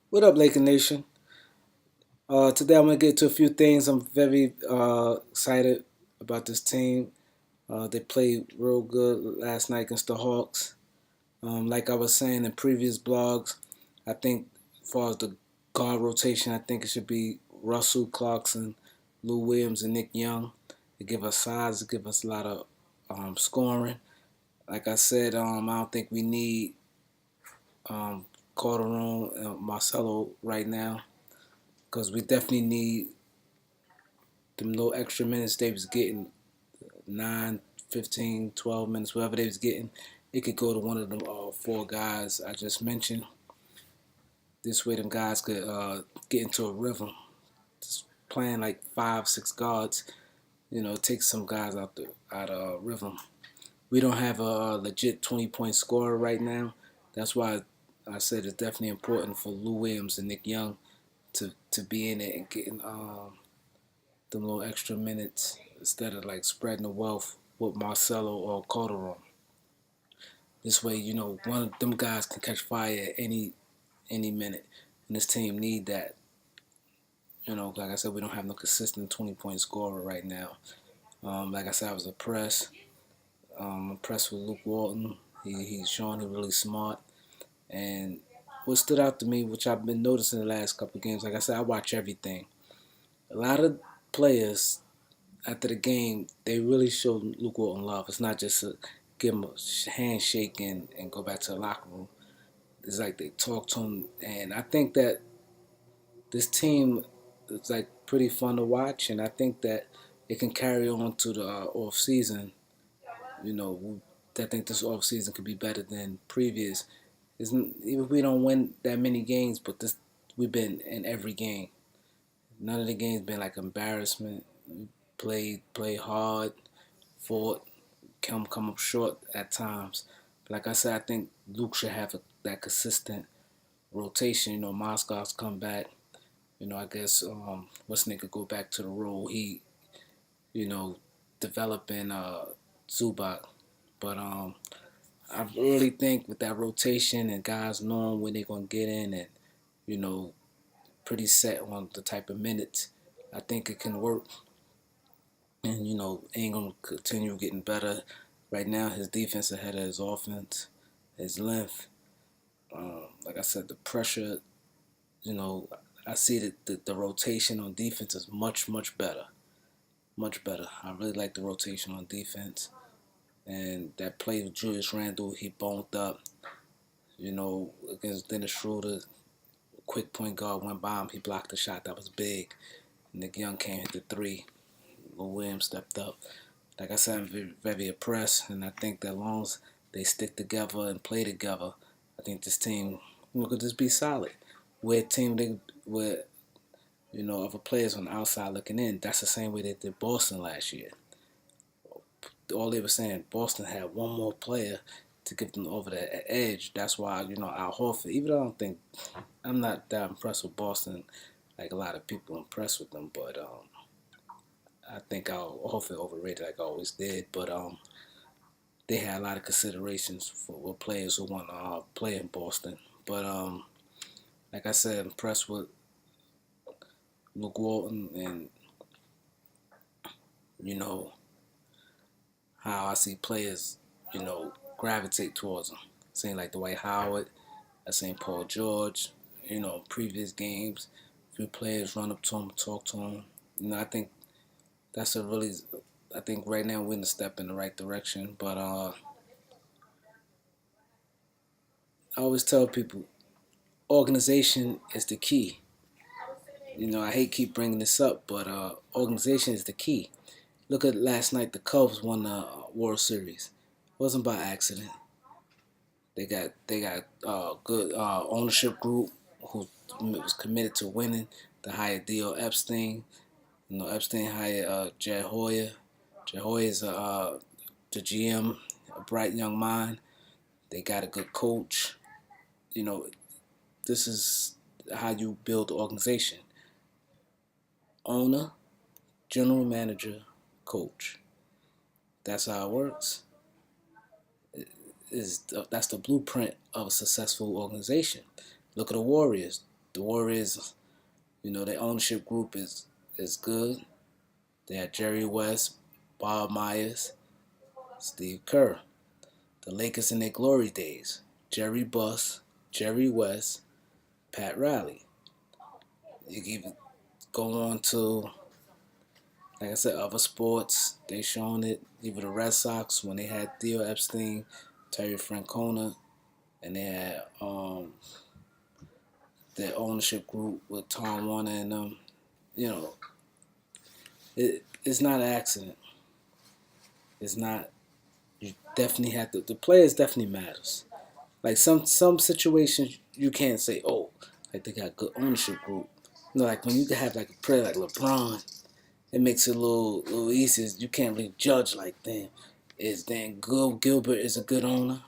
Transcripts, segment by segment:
What up, Laker Nation? Today I'm gonna get to a few things. I'm very excited about this team. They played real good last night against the Hawks. Like I was saying in previous blogs, I think as far as the guard rotation, I think it should be Russell, Clarkson, Lou Williams, and Nick Young. They give us size, they give us a lot of scoring. Like I said, I don't think we need um, Calderon and Marcelo right now because we definitely need them little extra minutes they was getting, 9, 15, 12 minutes, whatever they was getting. It could go to one of them four guys I just mentioned. This way them guys could get into a rhythm. Just playing like 5, 6 guards, take some guys out of rhythm. We don't have a legit 20-point scorer right now. That's why I said it's definitely important for Lou Williams and Nick Young to be in it and getting them little extra minutes instead of like spreading the wealth with Marcelo or Calderon. This way, one of them guys can catch fire at any minute, and this team need that. Like I said, we don't have no consistent 20-point scorer right now. Like I said, I was impressed. Impressed with Luke Walton. He's showing he's really smart. And what stood out to me, which I've been noticing the last couple of games, like I said, I watch everything. A lot of players after the game, they really showed Luke Walton love. It's not just give him a handshake and go back to the locker room. It's like they talk to him, and I think that this team is like pretty fun to watch, and I think that it can carry on to the off season. You know, I think this off season could be better than previous. Isn't even if we don't win that many games, but this we've been in every game. None of the games been like embarrassment. We played hard, fought, come up short at times. But like I said, I think Luke should have that consistent rotation. Moscow's come back. I guess what's nigga go back to the role he, you know, developing Zubac. But I really think with that rotation and guys knowing when they're gonna get in and you know pretty set on the type of minutes, I think it can work. And ain't gonna continue getting better. Right now, his defense ahead of his offense, his length. Like I said, the pressure. You know, I see that the rotation on defense is much better, much better. I really like the rotation on defense, and that play with Julius Randle, he boned up. Against Dennis Schroeder, quick point guard went by him. He blocked the shot that was big. Nick Young came hit the three. Lou Williams stepped up. Like I said, I'm very impressed, and I think that as long as they stick together and play together, I think this team could just be solid. We're a team where other players on the outside looking in. That's the same way they did Boston last year. All they were saying, Boston had one more player to give them over the edge. That's why Al Horford. Even though I'm not that impressed with Boston, like a lot of people impressed with them, but I think Al Horford overrated like I always did. But they had a lot of considerations for players who want to play in Boston. But like I said, impressed with Luke Walton and you know how I see players gravitate towards him. Same like Dwight Howard, I seen Paul George. Previous games, a few players run up to him, talk to him. I think that's a really. I think right now we're in a step in the right direction. But I always tell people, organization is the key. I hate keep bringing this up, but organization is the key. Look at last night. The Cubs won the World Series. It wasn't by accident. They got good ownership group who was committed to winning. They hired D.O. Epstein. Epstein hired Jed Hoyer. Jed Hoyer is the GM, a bright young mind. They got a good coach. You know, this is how you build the organization. Owner, general manager, coach. That's how it works. That's the blueprint of a successful organization. Look at the Warriors. the Warriors, their ownership group is good. They had Jerry West, Bob Myers, Steve Kerr. The Lakers in their glory days: Jerry Buss, Jerry West, Pat Riley. You can even go on to, like I said, other sports. They shown it. Even the Red Sox when they had Theo Epstein, Terry Francona, and they had their ownership group with Tom Warner and them. You know, it's not an accident. It's not. You definitely have to. The players definitely matters. Like some situations you can't say, oh, like they got good ownership group. Like when you can have like a player like LeBron, it makes it a little easier. You can't really judge like, damn, is Dan Gilbert is a good owner,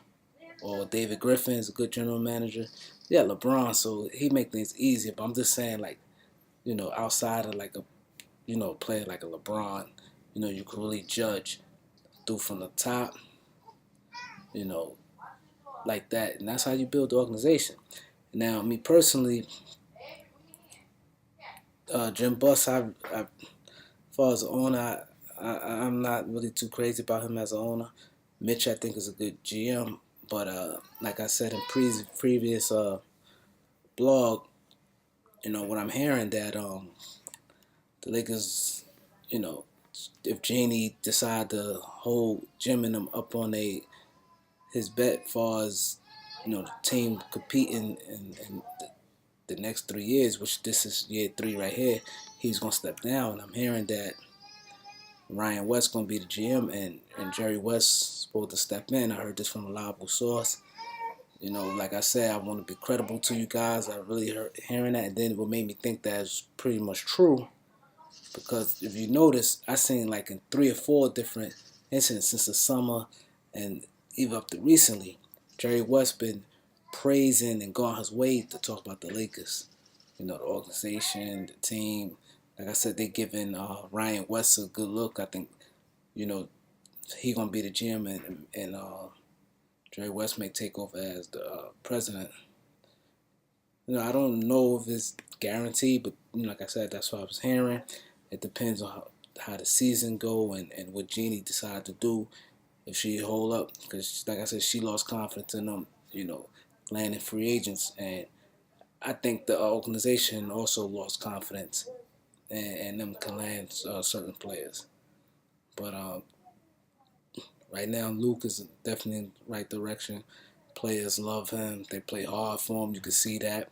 or David Griffin is a good general manager. Yeah, LeBron, so he make things easier. But I'm just saying, like, outside of like a player like a LeBron, you can really judge through from the top, you know, like that, and that's how you build the organization. Now, me personally, Jim Buss, as far as the owner, I'm not really too crazy about him as an owner. Mitch, I think, is a good GM, but like I said in previous blog, what I'm hearing that the Lakers, you know, if Genie decide to hold Jim and them up on his bet, far as the team competing in the next 3 years, which this is year 3 right here, he's gonna step down. I'm hearing that Ryan West gonna be the GM and Jerry West supposed to step in. I heard this from a reliable source. Like I said, I want to be credible to you guys. I really heard hearing that, and then what made me think that's pretty much true. Because if you notice, I seen like in 3 or 4 different incidents since the summer, and even up to recently, Jerry West been praising and going his way to talk about the Lakers. The organization, the team. Like I said, they giving Ryan West a good look. I think he gonna be the GM, and Jerry West may take over as the president. I don't know if it's guaranteed, but like I said, that's what I was hearing. It depends on how the season go and what Jeannie decide to do if she hold up, because like I said, she lost confidence in them. Landing free agents, and I think the organization also lost confidence, and them can land certain players. But right now, Luke is definitely in the right direction. Players love him. They play hard for him. You can see that.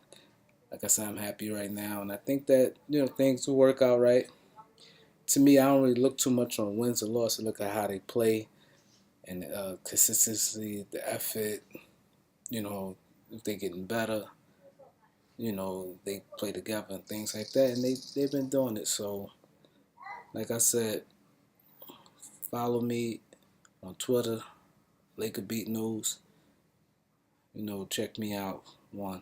Like I said, I'm happy right now, and I think that things will work out right. To me, I don't really look too much on wins or losses. I look at how they play and consistency, the effort. If they're getting better. They play together and things like that, and they've been doing it. So, like I said, follow me on Twitter, Laker Beat News. Check me out. One.